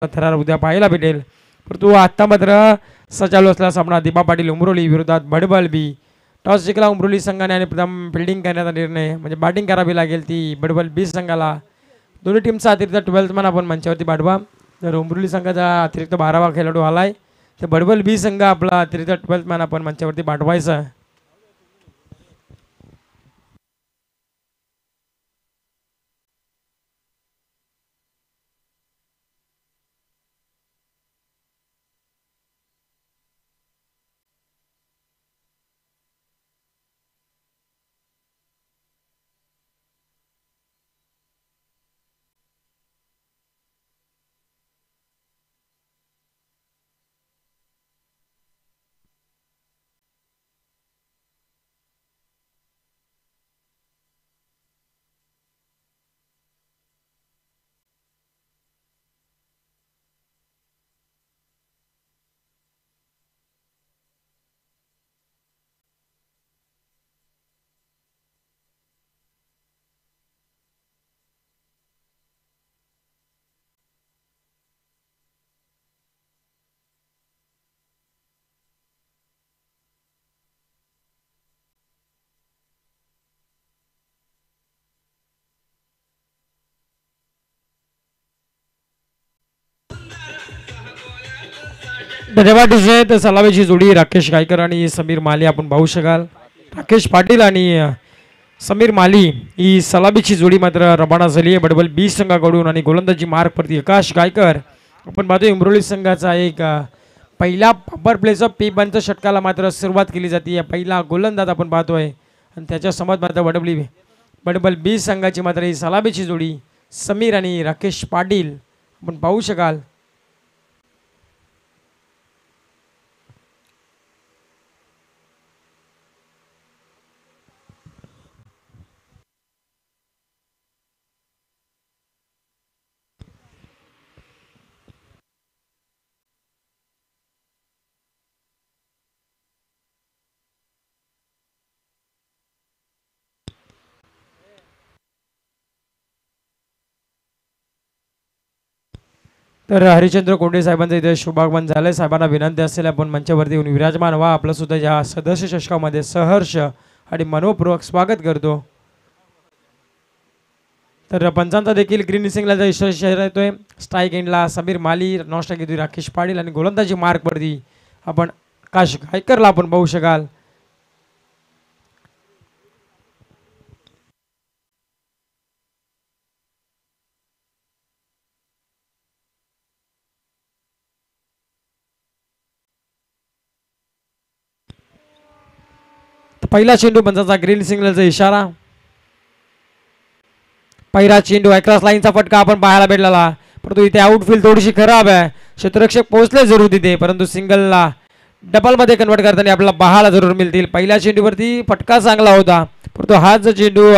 थरार उद्या पाहायला भेटेल. परंतु आत्ता मात्र चालू असलेला सामना दीपा पाटील उमरोली विरोधात बडबल बी. टॉस जिंकला उमरोली संघाने आणि प्रथम फिल्डिंग करण्याचा निर्णय म्हणजे बॅटिंग करावी लागेल ती बडबल बी संघाला. दोन्ही टीमचा अतिरिक्त 12th मॅन आपण मंचावरती पाठवा. तर उमरोली संघाचा अतिरिक्त 12वा खेळाडू आलाय तर बडबल बी संघ आपला अतिरिक्त 12th मॅन आपण मंचावरती पाठवायचा. धन्यवाद. तर सलामीची जोडी राकेश गायकर आणि समीर माली आपण पाहू शकाल. राकेश पाटील आणि समीर माली ही सलामीची जोडी मात्र रवाना झाली आहे बडबल बी संघाकडून आणि गोलंदाजी मार्क प्रति आकाश गायकर. आपण पाहतोय उमरोली संघाचा एक पहिला पॉवर प्लेचा P1च्या षटकाला मात्र सुरुवात केली जाते. पहिला गोलंदाज आपण पाहतोय आणि त्याच्या समोर मात्र बडबल बी संघाची मात्र ही सलामीची जोडी समीर आणि राकेश पाटील आपण पाहू शकाल. तर हरिचंद्र कोंडे साहेबांचं इथे शुभागमन झालंय. साहेबांना विनंती असेल आपण मंचावरती येऊन विराजमान व्हा. आपलं सुद्धा या सदस्य चषकामध्ये सहर्ष आणि मनोपूर्वक स्वागत करतो. तर पंचांचा देखील ग्रीन सिंगला इशारा येतोय. स्ट्राईक एंडला समीर माली, नॉन स्ट्राईक येतोय राकेश पाटील आणि गोलंदाजी मार्क वरती आपण आकाश गायकरला आपण पाहू शकाल. पहिला चेंडू पंचाचा ग्रीन सिग्नलचा इशारा. पहिला चेंडू अक्रॉस लाईनचा फटका आपण पाहायला भेटलेला. परंतु इथे आउटफील्ड थोडीशी खराब आहे. क्षेत्ररक्षक पोहोचले जरूर तिथे परंतु सिंगलला डबलमध्ये कन्वर्ट करताना आपल्याला पाहायला जरूर मिळतील. पहिल्या चेंडूवरती फटका चांगला होता परंतु हाच चेंडू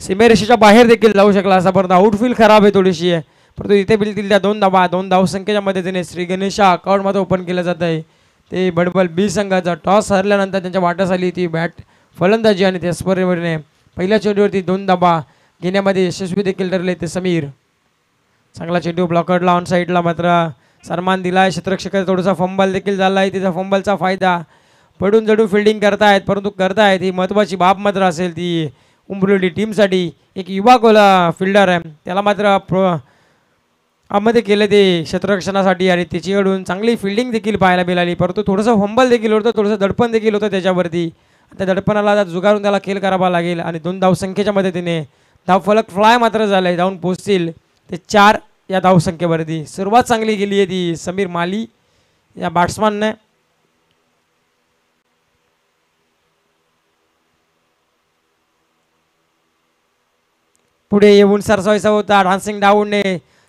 सीमेरेषेच्या बाहेर देखील जाऊ शकला असा. परंतु आउटफील्ड खराब आहे थोडीशी आहे. परंतु इथे मिळतील त्या दोन धाव संख्येच्या मदतीने श्री गणेशा अकाउंटमध्ये ओपन केलं जात आहे. ते बडबल बी संघाचा टॉस हरल्यानंतर त्यांच्या वाट्यास आली ती बॅट फलंदाजी आणि त्याचबरोबरीने पहिल्या चेंडूवरती 2 धावा घेण्यामध्ये यशस्वी देखील ठरले ते समीर. चांगला चेंडू ब्लॉकरला ऑन साईडला मात्र सन्मान दिला आहे. क्षेत्ररक्षकाचा थोडासा फंबल देखील झाला आहे. तिचा फंबलचा फायदा पडून जडून फिल्डिंग करतायत परंतु करतायत ही महत्त्वाची बाब मात्र असेल ती उमरोली टीमसाठी. एक युवा गोला फिल्डर आहे त्याला मात्र आमध्ये केलं ते क्षेत्ररक्षणासाठी आणि त्याच्याकडून चांगली फिल्डिंग देखील पाहायला मिळाली. परंतु थोडंसं फंबल देखील होतं, थोडंसं दडपण देखील होतं त्याच्यावरती. त्या दडपणाला जुगारून त्याला खेळ करावा लागेल आणि 2 धावसंख्येच्या मदतीने धावफलक फ्लाय मात्र झालाय. जाऊन पोहोचतील ते 4 या धावसंख्येवरती. सुरुवात चांगली केली आहे ती समीर माली या बॅट्समॅनने. पुढे येऊन सरसावायचा होता डान्सिंग डाऊनने.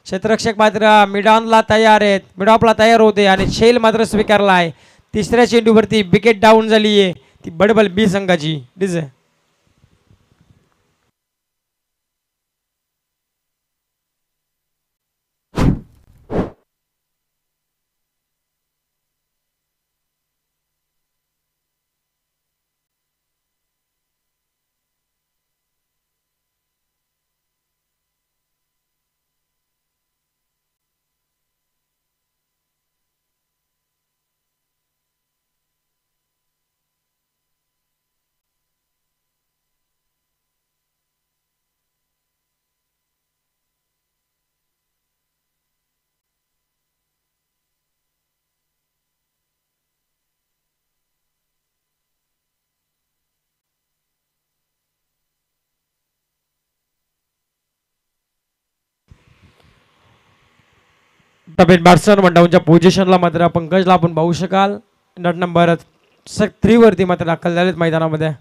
क्षेत्ररक्षक मात्र मिडॉनला तयार आहेत, मिडॉपला तयार होते आणि शेल मात्र स्वीकारला आहे. तिसऱ्या चेंडूवरती विकेट डाऊन झाली आहे ती बडबल बी संघाची. डिझे तब्येत बॅट्समन वनडाऊनच्या पोझिशनला मात्र पंकजला आपण पाहू शकाल. नट नंबर 3 वरती मात्र दाखल झालेत मैदानामध्ये.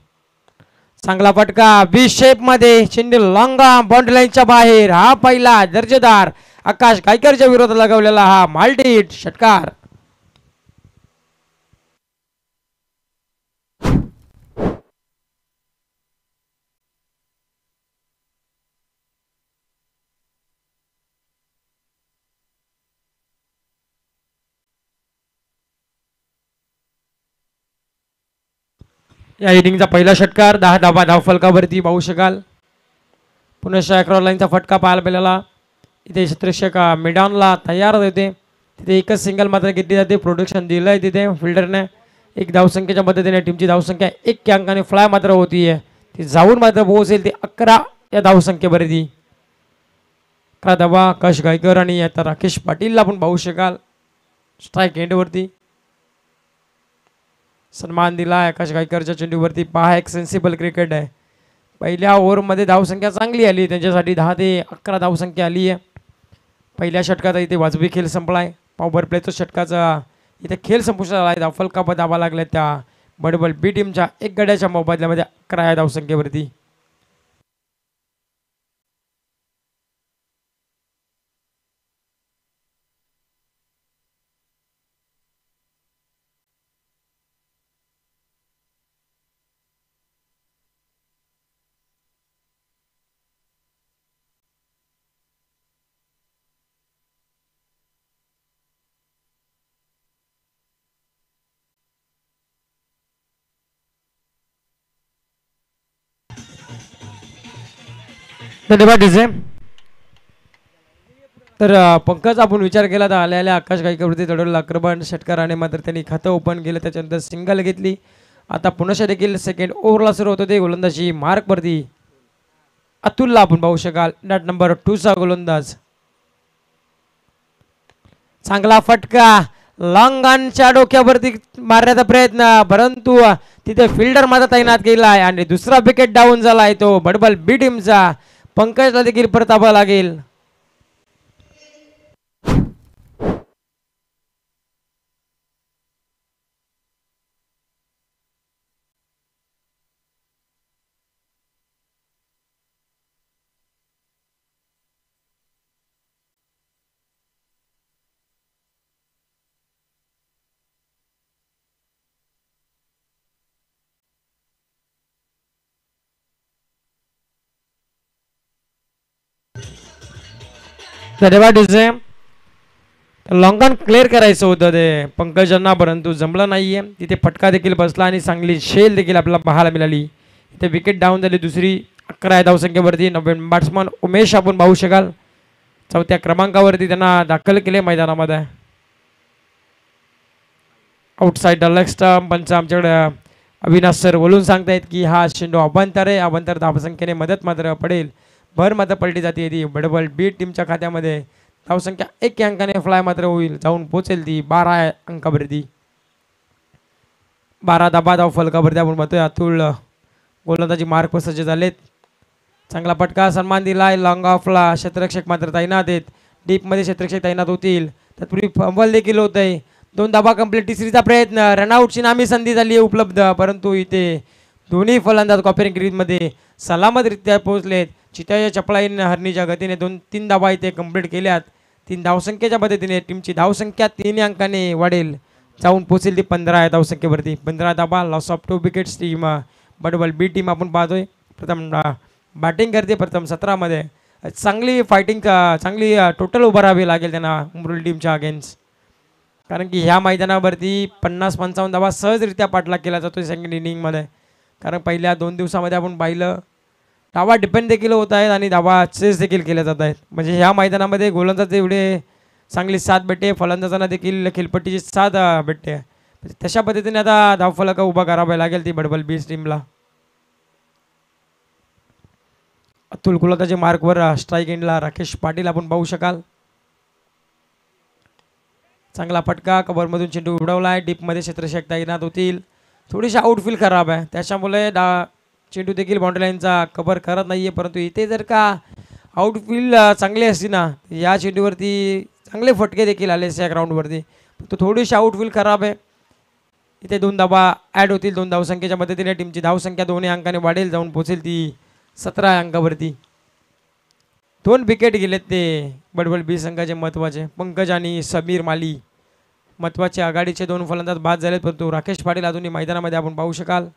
चांगला फटका बी शेप मध्ये चेंडू लॉंग बाउंड्री लाईनच्या बाहेर. हा पहिला दर्जेदार आकाश गायकरच्या विरोधात लगावलेला हा माल्टीट षटकार. या इनिंगचा पहिला षटकार 10 धावा धावफलकावरती पाहू शकाल. पुन्हा क्रॉस लाईनचा फटका पाहायला मिळाला. इथे क्षेत्ररक्षक मिडॉनला तयार होते. तिथे एकच सिंगल मात्र घेतली जाते. प्रोटेक्शन दिलं आहे तिथे फिल्डरने. एक धावसंख्येच्या मदतीने टीमची धावसंख्या 1 अंकाने फ्लाय मात्र होतीये. ती जाऊन मात्र पोहोचेल ती 11 या धावसंख्येवरती. 11 धावा आकाश गायकर आणि आता राकेश पाटीलला आपण पाहू शकाल स्ट्राईक एंडवरती. सन्मान दिला आकाश गायकरच्या चेंडूवरती. पहा एक सेन्सिबल क्रिकेट आहे. पहिल्या ओव्हरमध्ये धावसंख्या चांगली आली त्यांच्यासाठी. 10 ते 11 धावसंख्या आली आहे पहिल्या षटकाचा. इथे वाजवी खेळ संपलाय. पॉवर प्लेचा षटकाचा इथे खेळ संपुष्टात आला आहे. धावफलकावर धावा लागल्या त्या बडबल बी टीमच्या 1 गड्याच्या मोबदल्यामध्ये 11 या धावसंख्येवरती. धन्यवाद डीजे. तर पंकज आपण विचार केला तर आल्या आकाश गायकरवरती चढवलेला आक्रमण षटकाराने मात्र त्यांनी खातं ओपन केलं. त्याच्यानंतर सिंगल घेतली. आता पुन्हा देखील सेकंड ओव्हरला सुरू होतं ते गोलंदाजी मार्कवरती अतुलला आपण पाहू शकाल. नट नंबर 2 चा गोलंदाज. चांगला फटका लॉंगांच्या डोक्यावरती मारण्याचा प्रयत्न परंतु तिथे फिल्डर मात्र तैनात केला आहे आणि दुसरा विकेट डाऊन झाला आहे तो बडबल बी टीमचा. पंकजला देखील परतावा लागेल. धन्यवाद डीजे. लॉंगॉन क्लिअर करायचं होतं ते पंकजांना परंतु जमलं नाहीये. तिथे फटका देखील बसला आणि चांगली शेल देखील आपल्याला पाहायला मिळाली. इथे विकेट डाऊन झाली दुसरी. 11 या धावसंख्येवरती. नवीन बॅट्समन उमेश आपण पाहू शकाल 4थ्या क्रमांकावरती त्यांना दाखल केले मैदानामध्ये. Outside leg stump. पंच आमच्याकडे अविनाश सर बोलून सांगतायत की हा चेंडू अभ्यंतर आहे. अभ्यंतर धावसंख्येने मदत मात्र पडेल. भर मात्र पलटी जाते ती बडबल बी टीमच्या खात्यामध्ये. धावसंख्या 1 अंकाने फ्लाय मात्र होईल. जाऊन पोचेल ती 12 अंकावरती. 12 धाबा धावफलकावरती आपण म्हणतोय. अतुल गोलंदाजी मार्क सज्ज झालेत. चांगला फटका सन्मान दिलाय. लॉंग ऑफला क्षेत्ररक्षक मात्र तैनात आहेत. डीपमध्ये क्षेत्ररक्षक तैनात होतील. तत्पूर्वी फंबल देखील होत आहे. 2 धाबा कंप्लीट. तिसरीचा प्रयत्न. रनआउटची नामी संधी झाली आहे उपलब्ध परंतु इथे दोन्ही फलंदाज कॉपरिंग क्रीजमध्ये सलामतरित्या पोहोचलेत. चित्याच्या चपळाईने हरणीच्या गतीने 2-3 धावा इथे कंप्लीट केल्यात. 3 धावसंख्येच्या पद्धतीने टीमची धावसंख्या 3 अंकाने वाढेल. जाऊन पोहोचेल ती 15 या धावसंख्येवरती. 15 धावा. लॉस ऑफ 2 विकेट्स टीम बडबल बी टीम आपण पाहतोय. प्रथम बॅटिंग करते प्रथम 17 मध्ये. चांगली फायटिंग चांगली टोटल उभं राहावी लागेल त्यांना मुरली टीमच्या अगेन्स्ट. कारण की ह्या मैदानावरती 50-55 धावा सहजरित्या पाठलाग केला जातो सेकंड इनिंगमध्ये. कारण पहिल्या 2 दिवसामध्ये आपण पाहिलं धावा डिपेंड देखील होत आहेत आणि धावा चेस देखील केल्या जात आहेत. म्हणजे ह्या मैदानामध्ये गोलंदाज एवढे चांगली साथ भेटते. फलंदाजांना देखील खेळपट्टीची साथ भेटते. तशा पद्धतीने आता धावफलक उभा करावा लागेल ती बडबल बी टीमला. अतुल गोलंदाजी मार्कवर स्ट्राईक एंडला राकेश पाटील आपण पाहू शकाल. चांगला फटका कव्हरमधून चेंडू उडवलाय. डीपमध्ये क्षेत्ररक्षक तैनात होतील. थोडीशी आउटफील्ड खराब आहे त्याच्यामुळे चेंडू देखील बाउंड्री लाईनचा कव्हर करत नाहीये. परंतु इथे जर का आउटफील्ड चांगली असती ना या चेंडूवरती चांगले फटके देखील आले या ग्राउंडवरती, तो थोडीशी आउटफील्ड खराब आहे. इथे 2 धावा ॲड होतील 2 धावसंख्येच्या मदतीने टीमची धावसंख्या 2 अंकाने वाढेल, जाऊन पोहोचेल ती 17 अंकावरती. 2 विकेट गेलेत ते बडबल बी संघाचे महत्त्वाचे. पंकज आणि समीर माली महत्त्वाचे आघाडीचे 2 फलंदाज बाद झालेत, परंतु राकेश पाटील अजूनही मैदानामध्ये आपण पाहू शकाल.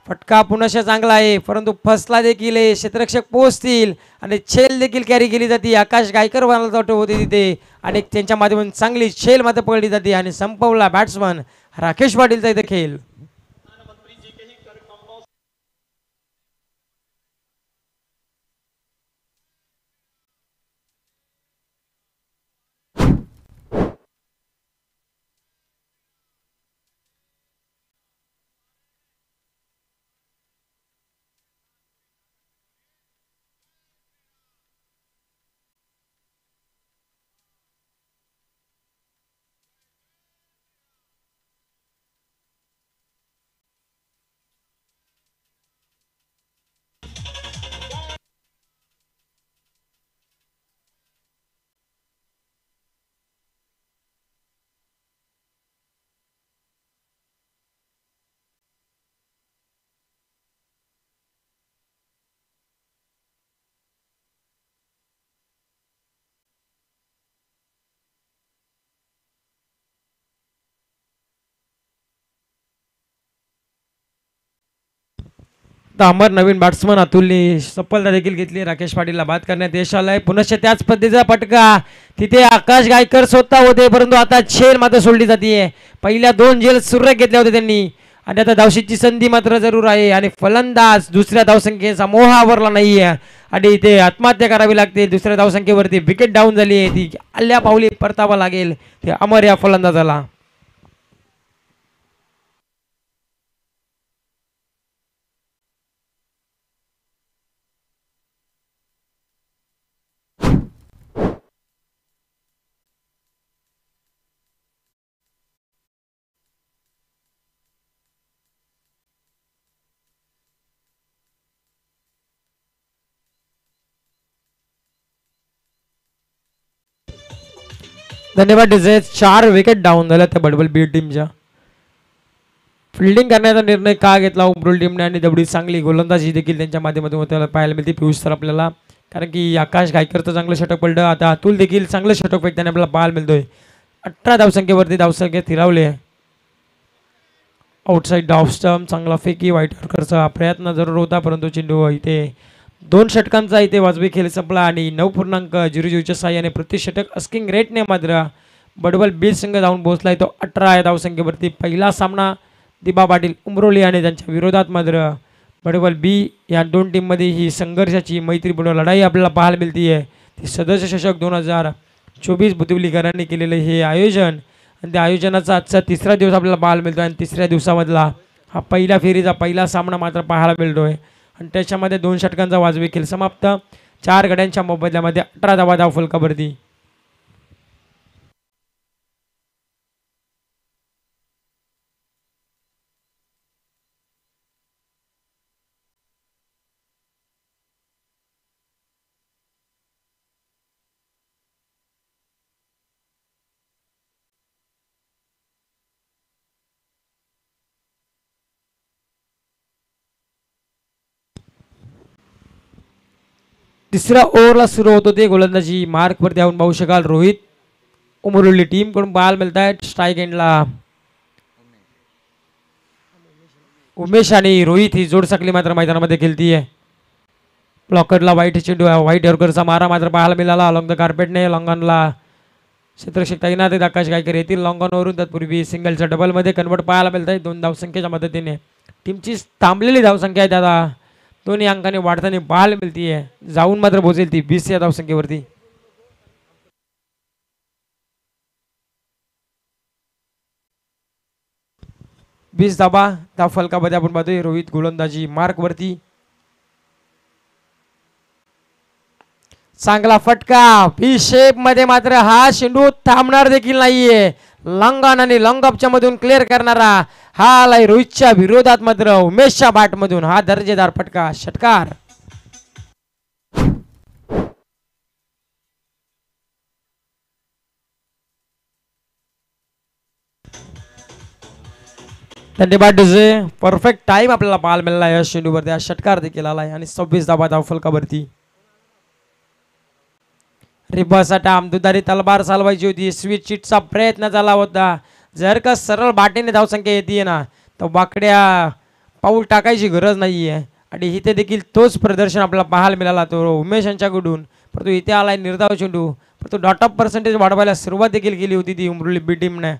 फटका पुनश्च चांगला आहे, परंतु फसला देखील आहे. क्षेत्ररक्षक पोहोचतील आणि छेल देखील कॅरी केली जाते. आकाश गायकर होते तिथे आणि त्यांच्या माध्यमातून चांगली छेल मात्र पकडली जाते आणि संपवला बॅट्समन राकेश पाटीलचा इथे खेळ. अमर नवीन बॅट्समन अतुलने सफलता देखील घेतली. राकेश पाटीलला बाद करण्यात यश आलंय. पुनश्च त्याच पद्धतीचा फटका तिथे आकाश गायकर स्वतः होते, परंतु आता छेल मात्र सोडली जाते. पहिल्या 2 झेल सुरेख घेतल्या होत्या त्यांनी आणि आता धावशीची संधी मात्र जरूर आहे आणि फलंदाज दुसऱ्या धावसंख्येचा मोह आवरला नाहीये आणि इथे आत्महत्या करावी लागते. दुसऱ्या धावसंख्येवरती विकेट डाऊन झाली आहे, ती आल्या पावली परतावा लागेल ते अमर या फलंदाजाला. धन्यवाद डिझे. 4 विकेट डाऊन झाल्या त्या बडबल बी टीमच्या. फिल्डिंग करण्याचा निर्णय का घेतला उमरोली टीमने आणि तेवढी चांगली गोलंदाजी देखील त्यांच्या माध्यमातून होत्याला पाहायला मिळते पियुष सर आपल्याला, कारण की आकाश गायकरचं चांगलं षटक पडलं. आता अतुल देखील चांगलं षटक फेकताना आपल्याला पाहायला मिळतोय. 18 धावसंख्येवरती धावसंख्या स्थिरावली आहे. आउटसाईड डाव स्टंप चांगला फेकी व्हाईट हॉर्करचा प्रयत्न जरूर होता, परंतु चेंडू इथे 2 षटकांचा इथे वाजवी खेळ संपला आणि 9.00च्या साह्याने प्रति षटक अस्किंग रेटने मात्र बडबल बी संघ जाऊन पोहोचलाय तो 18 या धावसंख्येवरती. पहिला सामना दिबा पाटील उमरोली आणि त्यांच्या विरोधात मात्र बडबल बी या 2 टीममध्ये ही संघर्षाची मैत्रीपूर्ण लढाई आपल्याला पाहायला मिळते आहे. ती सदस्य चषक 2024 बुतिवलीकरांनी केलेलं हे आयोजन आणि त्या आयोजनाचा आजचा 3रा दिवस आपल्याला पाहायला मिळतो आणि 3ऱ्या दिवसामधला हा पहिल्या फेरीचा पहिला सामना मात्र पाहायला मिळतोय आणि त्याच्यामध्ये 2 षटकांचा वाजवी खेळ समाप्त. 4 गड्यांच्या मोबदल्यामध्ये 18 धावा धावफलकावरती. तिसऱ्या ओव्हरला सुरू होत होते गोलंदाजी मार्कवरती आपण पाहू शकाल. रोहित उमरोली टीम कडून बॉल मिळत आहेत. स्ट्राईक एंडला उमेश आणि रोहित ही जोड साखळी मात्र मैदानामध्ये खेळतीये. ब्लॉकरला व्हाईट चेंडू व्हाईट यॉर्करचा मारा मात्र पाहायला मिळाला अलॉंग द कार्पेटने. लॉंगॉनला क्षेत्ररक्षक तैनात आहेत आकाश गायकर येथील लॉंगॉनवरून. तत्पूर्वी सिंगलच्या डबलमध्ये कन्वर्ट पाहायला मिळत आहे 2 धावसंख्येच्या मदतीने. टीमची थांबलेली धावसंख्या आहे आता 2 अंकाने वाढताना पाहायला मिळतीये. जाऊन मात्र पोहोचेल ती 20 या धावसंख्येवरती. धाव फलकामध्ये आपण पाहतोय रोहित गोलंदाजी मार्कवरती. चांगला फटका बी शेप मध्ये मात्र हा चेंडू थांबणार देखील नाहीये. लॉंगॉन आणि लॉंगऑफच्या मधून क्लिअर करणारा हा आलाय रोहितच्या विरोधात मात्र उमेशच्या बॅट मधून हा दर्जेदार फटका षटकार. धन्यवाद डीजे. परफेक्ट टाइम आपल्याला पाहायला मिळाला या चेंडूवरती. हा षटकार देखील आलाय आणि 26 धावा धावफलकावरती. रिबसाठी आमदुदारी तलवार चालवायची होती. स्विच चिटचा प्रयत्न झाला होता. जर का सरळ बाटेने धावसंख्या येते ना तर वाकड्या पाऊल टाकायची गरज नाही आहे. आणि इथे देखील तोच प्रदर्शन आपल्याला पाहायला मिळाला तो उमेश यांच्याकडून. परंतु इथे आलाय निर्धाव चेंडू. परंतु डॉट ऑफ पर्सेंटेज वाढवायला सुरुवात देखील केली होती ती उमरोली बी टीमने.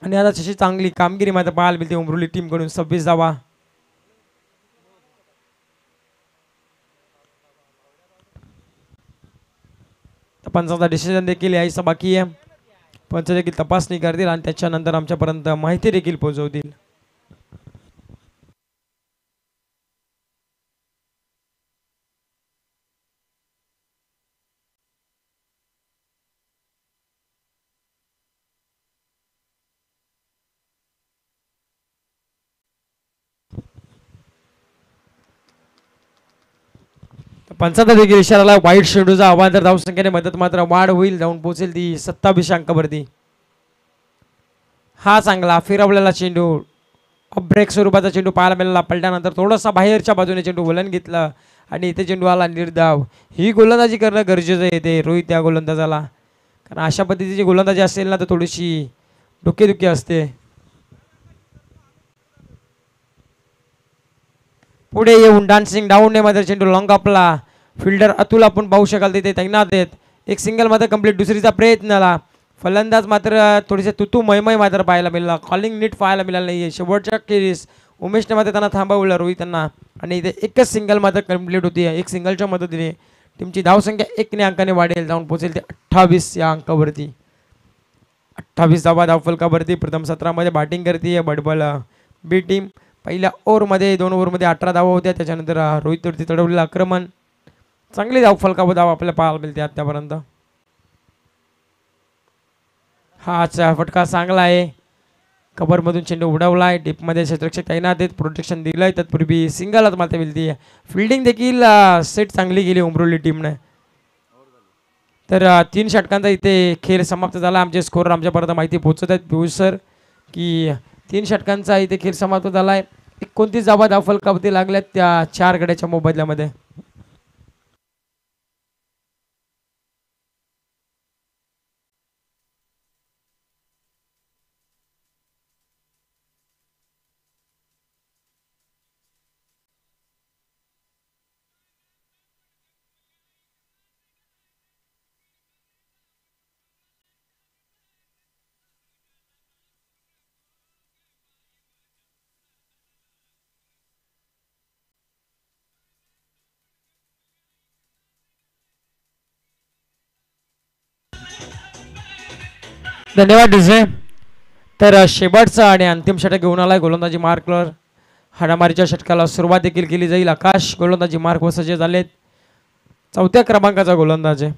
आणि आता तशी चांगली कामगिरी मात्र पाहायला मिळते उमरोली टीमकडून. 26 धावा. पंचांचा डिसिजन देखील यायचं बाकी आहे. पंच देखील तपासणी करतील आणि त्याच्यानंतर आमच्यापर्यंत माहिती देखील पोहोचवतील. पंचांचा देखील इशाराला वाईट शेंडूचा आव्हान तर धावसंख्येने मदत मात्र वाढ होईल. जाऊन पोहोचेल ती 27 अंकावरती. हा चांगला फिरवलेला चेंडू ब्रेक स्वरूपाचा चेंडू पाहायला मिळाला. पलट्यानंतर थोडासा बाहेरच्या बाजूने चेंडू वलन घेतला आणि इथे चेंडू आला निर्धाव. ही गोलंदाजी करणं गरजेचं येते रोहित या गोलंदाजाला. कारण अशा पद्धतीची गोलंदाजी असेल ना तर थोडीशी डोकेदुखी असते. पुढे येऊन डान्सिंग डाऊन मध्ये चेंडू लॉंग आपला फिल्डर अतुल आपण पाहू शकाल तिथे तैनात आहेत. एक सिंगल मात्र कंप्लीट. दुसरीचा प्रयत्न आला. फलंदाज मात्र थोडेसे तुतू मैमय मात्र पाहायला मिळाला. कॉलिंग नीट पाहायला मिळालं नाही. शेवटच्या खेळीस उमेशने मात्र त्यांना थांबवलं रोहितांना. आणि इथे एकच सिंगल मात्र कंप्लीट होती. एक सिंगलच्या मदतीने टीमची धावसंख्या 1 अंकाने वाढेल. जाऊन पोहोचेल ते 28 या अंकावरती. 28 धावा धावफलकावरती. प्रथम सत्रामध्ये बॅटिंग करते बडबल बी टीम. पहिल्या ओव्हरमध्ये 2 ओव्हरमध्ये 18 धावा होत्या. त्याच्यानंतर रोहितवरती चढवलेलं आक्रमण. चांगली धावफलकावर धावा आपल्याला पाहायला मिळते आतापर्यंत. हा फटका चांगला आहे. कव्हरमधून चेंडू उडवला आहे. डीपमध्ये क्षेत्ररक्षक तैनात आहेत. प्रोटेक्शन दिलं आहे. तत्पूर्वी सिंगलच मात्र मिळते. फिल्डिंग देखील सेट चांगली केली उमरोली टीमने. तर 3 षटकांचा इथे खेळ समाप्त झाला. आमचे स्कोर आमच्यापर्यंत माहिती पोहोचत आहेत पियुष सर की 3 षटकांचा इथे खेळ समाप्त झाला आहे. 29 धावा धावफलकावरती लागल्यात त्या 4 गड्याच्या मोबदल्यामध्ये. धन्यवाद डीजे. तर शेवटचा आणि अंतिम षटक घेऊन आलाय गोलंदाजी मार्कवर. हाणामारीच्या षटकाला सुरुवात देखील केली जाईल. आकाश गोलंदाजी मार्क व सज्ज झालेत. 4थ्या क्रमांकाचा गोलंदाज आहे.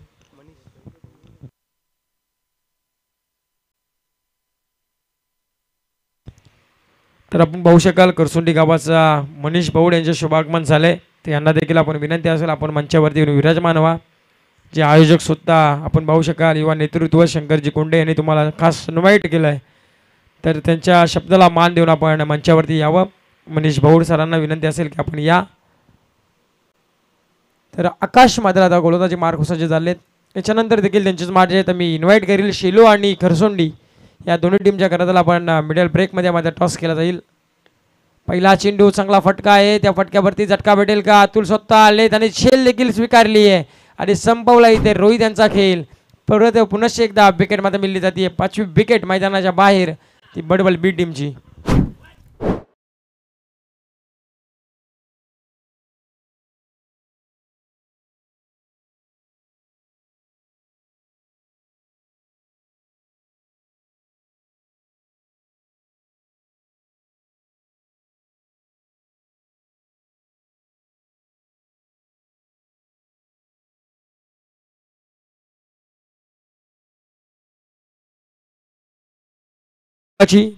तर आपण पाहू शकाल करसुंडी गावाचा मनीष भाऊड यांचे शुभागमन झाले. ते यांना देखील आपण विनंती असेल आपण मंचावरती विराजमान व्हा. जे आयोजक सुद्धा आपण पाहू शकाल युवा नेतृत्व शंकरजी कोंडे यांनी तुम्हाला खास इन्व्हाइट केलं आहे. तर त्यांच्या शब्दाला मान देऊन आपण मंचावरती यावं. मनीष भाऊड सरांना विनंती असेल की आपण या. तर आकाश मात्र आता गोलंदाजी मार्क सज्ज झालेत. याच्यानंतर देखील त्यांचेच माझे तर मी इन्व्हाइट करेल शेलो आणि खरसोंडी या दोन्ही टीमच्या करताना आपण मिडल ब्रेकमध्ये माझा टॉस केला जाईल. पहिला चेंडू चांगला फटका आहे. त्या फटक्यावरती झटका भेटेल का. अतुल स्वतः आलेत आणि झेल देखील स्वीकारली आहे आणि संपवला इथे रोहित यांचा खेळ. परत पुनश्च एकदा विकेट मात्र मिळली जाते. 5वी विकेट मैदानाच्या बाहेर ती बडबल बी टीमची.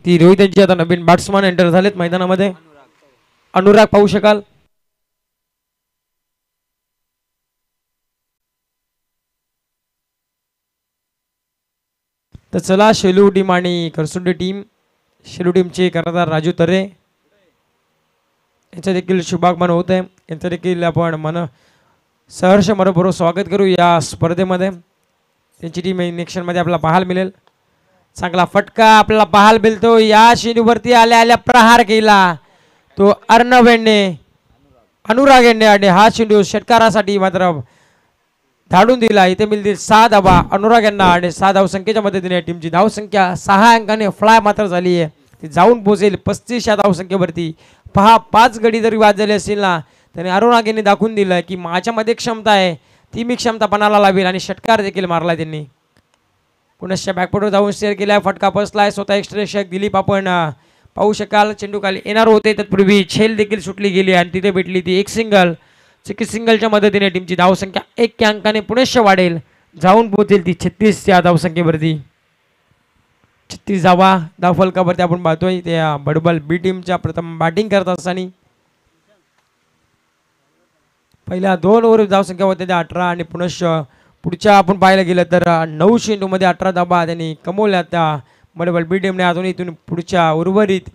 ती रोहित यांची आता नवीन बॅट्समन एंटर झालेत मैदानामध्ये. अनुराग पाहू शकाल. तर चला शेलू टीम आणि खरसुंडी टीम, शेलू टीमचे कर्णधार राजू तरे यांचं देखील शुभागमन होत आहे. यांचं देखील आपण सहर्ष मनपूर्वक स्वागत करू या स्पर्धेमध्ये. त्यांची टीम नेक्शनमध्ये आपल्याला पाहायला मिळेल. चांगला फटका आपल्याला पाहायला मिळतो. या चेंडूवरती आल्या आल्या प्रहार केला तो अर्णव यांनी, अनुराग यांनी आणि हा चेंडू षटकारासाठी मात्र धाडून दिला. इथे मिळतील 6 धावा अनुराग यांना आणि 6 धावसंख्येच्या मदतीने टीमची धावसंख्या 6 अंकाने फ्लाय मात्र झाली आहे. ती जाऊन पोहोचेल 35 या धावसंख्येवरती. पहा 5 गडी जरी बाद झाले असतील ना त्याने अनुराग यांनी दाखवून दिलं की माझ्यामध्ये क्षमता आहे, ती मी क्षमता पणाला लावेल आणि षटकार देखील मारला त्यांनी. पुनश्च बॅकफुटवर जाऊन शेअर केलाय, फटका बसलाय, स्वतः एक्स्ट्रा षटक दिलीप आपण पाहू शकाल. चेंडू खाली येणार होते तत्पूर्वी छेल देखील सुटली गेली आणि तिथे भेटली ती एक सिंगल. सिंगलच्या मदतीने टीमची धावसंख्या 1 अंकाने पुनश्च वाढेल, जाऊन पोहोचेल ती 36 या धावसंख्येवरती. 36 धावा धावफलकावरती आपण पाहतोय. त्या बडबल बी टीमच्या प्रथम बॅटिंग करत असताना पहिल्या 2 ओव्हर धावसंख्या होत्या त्या 18 आणि पुनश्च पुढच्या आपण पाहायला गेलं तर 9 चेंडूमध्ये 18 धावा त्यांनी कमवल्या त्या बडबल बी टीमने. अजून इथून पुढच्या उर्वरित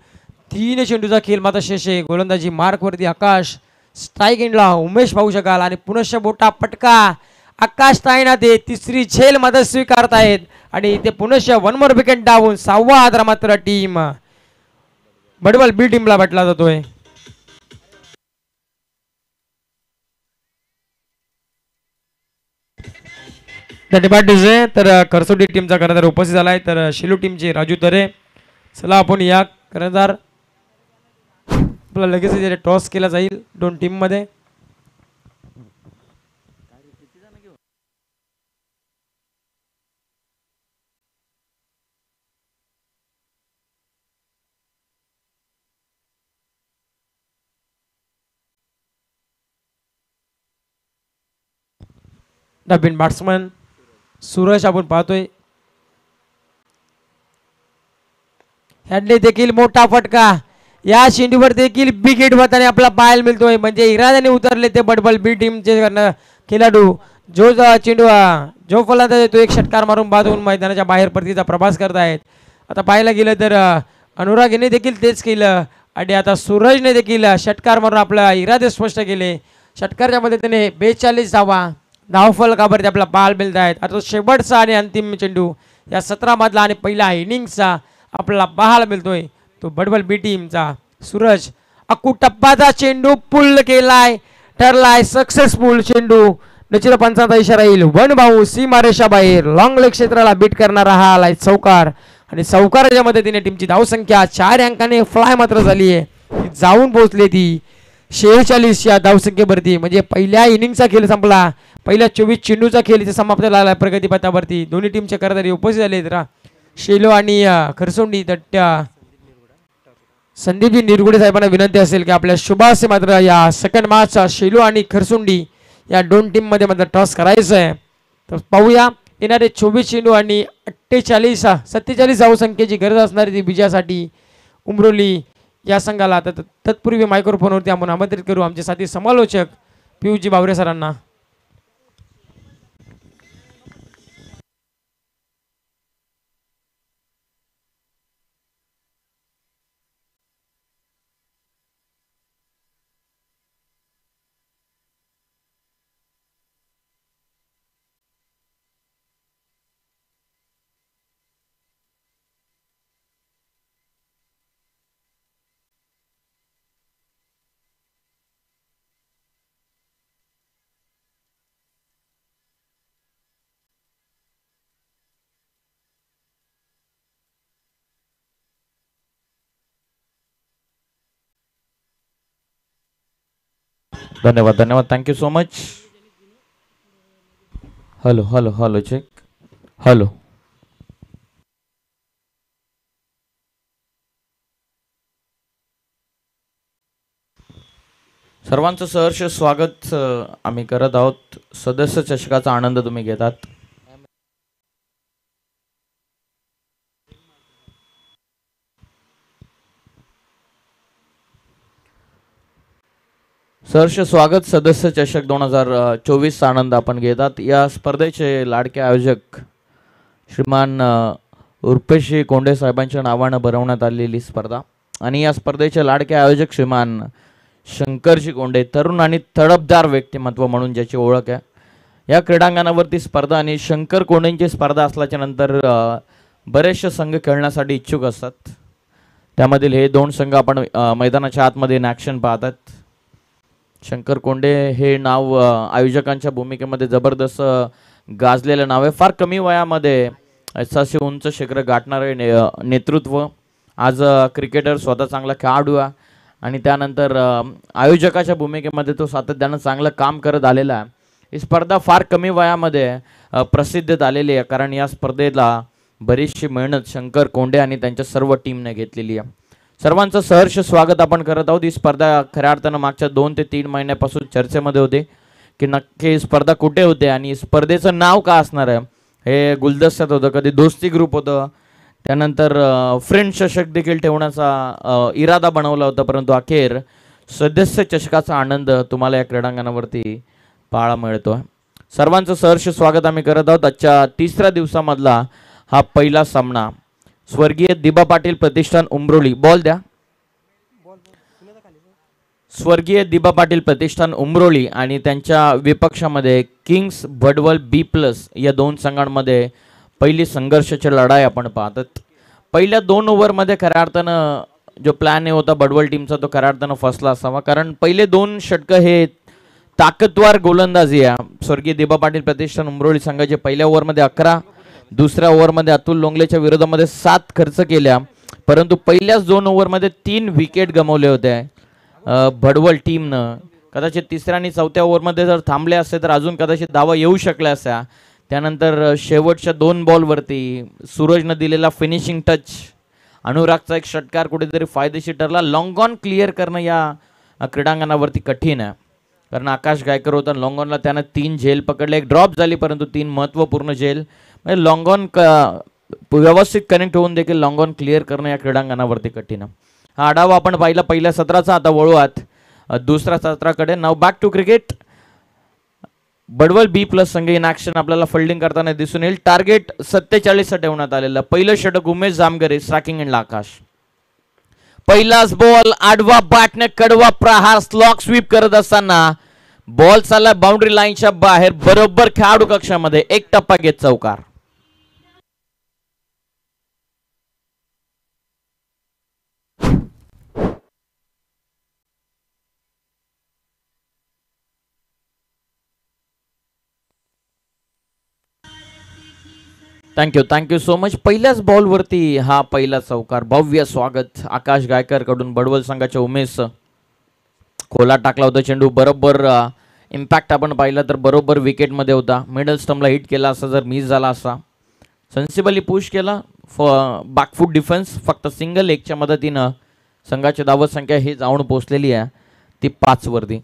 3 चेंडूचा खेळ मात्र शेष आहे. गोलंदाजी मार्कवरती आकाश, स्ट्राईक एंडला उमेश पाहू शकाल आणि पुनश्च मोठा पटका आकाश ताईना ते तिसरी झेल मात्र स्वीकारतायत आणि इथे पुनश्च 1 मोर विकेट डावून 6वा आधार मात्र टीम बडबल बी टीमला भेटला जातोय. तर खरसुंडी टीमचा कर्णधार उपस्थित झालाय, तर शेलू टीमचे राजू तरे. चला आपण या कर्णधार आपला लगेच टॉस केला जाईल 2 टीम मध्ये. नवीन बॅट्समन सूरज आपण पाहतोय. ह्यांनी देखील मोठा फटका या चेंडूवर देखील विकेट होताना आपला पाहायला मिळतोय. म्हणजे इराद्याने उतरले ते बडबल बी टीमचे खेळाडू. जो चेंडू जो फलंदाज आहे तो एक षटकार मारून बाद होऊन मैदानाच्या बाहेर परतीचा प्रवास करतायत. आता पाहायला गेलं तर अनुराग यांनी देखील तेच केलं आणि आता सूरजने देखील षटकार मारून आपला इरादे स्पष्ट केले. षटकारच्या मदतीने 42 धावा धावफलकावरती आपल्याला पाहायला मिळत आहेत. आता शेवटचा आणि अंतिम चेंडू या 17 मधला आणि पहिला इनिंगचा आपल्याला पाहायला मिळतोय तो बडबल बी टीमचा सूरज. टप्पाचा चेंडू पुल केलाय, ठरलाय सक्सेसफुल चेंडू. निश्चित पंचांचा इशारा येईल. 1 बाऊ सीमारेषा बाहेर लॉंग लेग क्षेत्राला बीट करणारा हा आलाय चौकार आणि चौकाराच्या मदतीने टीमची धावसंख्या 4 अंकाने फ्लाय मात्र झाली आहे, जाऊन पोहोचली ती 46 या धावसंख्येवरती. म्हणजे पहिल्या इनिंगचा खेळ संपला, पहिल्या 24 चेंडूचा खेळ इथे समाप्त झाला प्रगतीपथावरती. दोन्ही टीमचे कर्णधार उपस्थित झाले शेलो आणि खरसुंडी. संदीपजी निरगुडे साहेबांना विनंती असेल की आपल्या शुभासे मात्र या सेकंड मॅचचा शेलो आणि खरसुंडी या 2 टीम मध्ये मात्र टॉस करायचं आहे. तर पाहूया येणारे 24 चेंडू आणि 47 धावसंख्येची गरज असणारी ती विजयासाठी उमरोली या संघाला. तर तत्पूर्वी मायक्रोफोनवरती आपण आमंत्रित करू आमचे साथी समालोचक पियुजी बावरे सरांना. धन्यवाद धन्यवाद, thank you so much. Hello hello hello check. Hello सर्वांचं सहर्ष स्वागत आम्ही करत आहोत. सदस्य चषकाचा आनंद तुम्ही घेतात. सहर्ष स्वागत. सदस्य चषक 2024 आनंद आपण घेतात. या स्पर्धेचे लाडके आयोजक श्रीमान उर्फेशी कोंडे साहेबांच्या नावानं भरवण्यात आलेली स्पर्धा आणि या स्पर्धेचे लाडके आयोजक श्रीमान शंकरजी कोंडे, तरुण आणि तडफदार व्यक्तिमत्व म्हणून ज्याची ओळख आहे. या क्रीडांगणावरती स्पर्धा आणि शंकर कोंडेंची स्पर्धा असल्याच्या नंतर बरेचसे संघ खेळण्यासाठी इच्छुक असतात. त्यामधील हे दोन संघ आपण मैदानाच्या आतमध्ये इन ॲक्शन पाहतात. शंकर कोंडे हे नाव आयोजकांच्या भूमिकेमध्ये जबरदस्त गाजलेलं नाव आहे. फार कमी वयामध्ये असे उंच शिखर गाठणारे नेतृत्व. आज क्रिकेटर स्वतः चांगला खेळाडू आहे आणि त्यानंतर आयोजकाच्या भूमिकेमध्ये तो सातत्यानं चांगलं काम करत आलेला आहे. ही स्पर्धा फार कमी वयामध्ये प्रसिद्धीत आलेली आहे कारण या स्पर्धेला बरीचशी मेहनत शंकर कोंडे आणि त्यांच्या सर्व टीमने घेतलेली आहे. सर्वांचं सहर्ष स्वागत आपण करत आहोत. ही स्पर्धा खऱ्या अर्थानं मागच्या 2 ते 3 महिन्यापासून चर्चेमध्ये होते की नक्की स्पर्धा कुठे होते आणि स्पर्धेचं नाव का असणार आहे. हे गुलदस्त्यात होतं, कधी दोस्ती ग्रुप होतं, त्यानंतर फ्रेंड चषक देखील ठेवण्याचा इरादा बनवला होता, परंतु अखेर सदस्य चषकाचा आनंद तुम्हाला या क्रीडांगणावरती पाहायला मिळतो. सर्वांचं सहर्ष स्वागत आम्ही करत आहोत. आजच्या 3ऱ्या दिवसामधला हा पहिला सामना स्वर्गीय दिबा पाटील प्रतिष्ठान उमरोली, बॉल द्या, स्वर्गीय दिबा पाटील प्रतिष्ठान उमरोली आणि त्यांच्या विपक्षामध्ये किंग्स भडवल B+ या 2 संघांमध्ये पहिली संघर्षाची लढाई आपण पाहतात. पहिल्या 2 ओव्हरमध्ये खऱ्या अर्थानं जो प्लॅन होता भडवल टीमचा तो खऱ्या अर्थानं फसला असावा कारण पहिले 2 षटकं हे ताकदवार गोलंदाजी आहे. स्वर्गीय दिबा पाटील प्रतिष्ठान उमरोली संघाचे पहिल्या ओव्हरमध्ये 11, दुसऱ्या ओव्हरमध्ये अतुल लोंगलेच्या विरोधामध्ये 7 खर्च केल्या, परंतु पहिल्याच 2 ओव्हरमध्ये 3 विकेट गमावले होते भडवल टीमनं. कदाचित 3ऱ्या आणि 4थ्या ओव्हरमध्ये जर थांबले असते तर अजून कदाचित धावा येऊ शकल्या असत्या. त्यानंतर शेवटच्या 2 बॉलवरती सूरजनं दिलेला फिनिशिंग टच, अनुरागचा एक षटकार कुठेतरी फायदेशीर ठरला. लॉंग ऑन क्लिअर करणं या क्रीडांगणावरती कठीण आहे कारण आकाश गायकर होता. लॉंग ऑनला त्यानं 3 झेल पकडले, एक ड्रॉप झाली परंतु 3 महत्त्वपूर्ण झेल. म्हणजे लॉंग ऑन व्यवस्थित कनेक्ट होऊन देखील लॉंग ऑन क्लिअर करणं या क्रीडांगणावरती कठीण आहे. हा आढावा आपण पाहिला पहिल्या सत्राचा. आता वळूयात दुसऱ्या सत्राकडे. नाव बॅक टू क्रिकेट. भडवल B+ संघ इन ॲक्शन आपल्याला फिल्डिंग करताना दिसून येईल. टार्गेट 47 ठेवण्यात आलेलं. पहिलं षटक उमेश जामगरे, स्ट्रायकिंग एंडला आकाश. पहिलाच बॉल आडवा बॅटने कडवा प्रहार स्लॉक स्वीप करत असताना बॉल चालला बाउंड्री लाईनच्या बाहेर, बरोबर खेळाडू कक्षामध्ये, एक टप्पा घेत चौकार. Thank you so much. पहिल्याच बॉलवरती हा पहिला चौकार. भव्य स्वागत आकाश गायकर कडून भडवल संघाच्या उमेश खोला टाकला होता चेंडू. बरोबर इम्पॅक्ट आपण पाहिला तर बरोबर विकेटमध्ये होता. मिडल स्टंपला हिट केला असता जर मिस झाला असता. सेन्सिबली पुश केला बॅकफूट डिफेन्स. फक्त सिंगल लेगच्या मदतीनं संघाची धावत संख्या ही जाऊन पोहोचलेली आहे ती 5 वरती.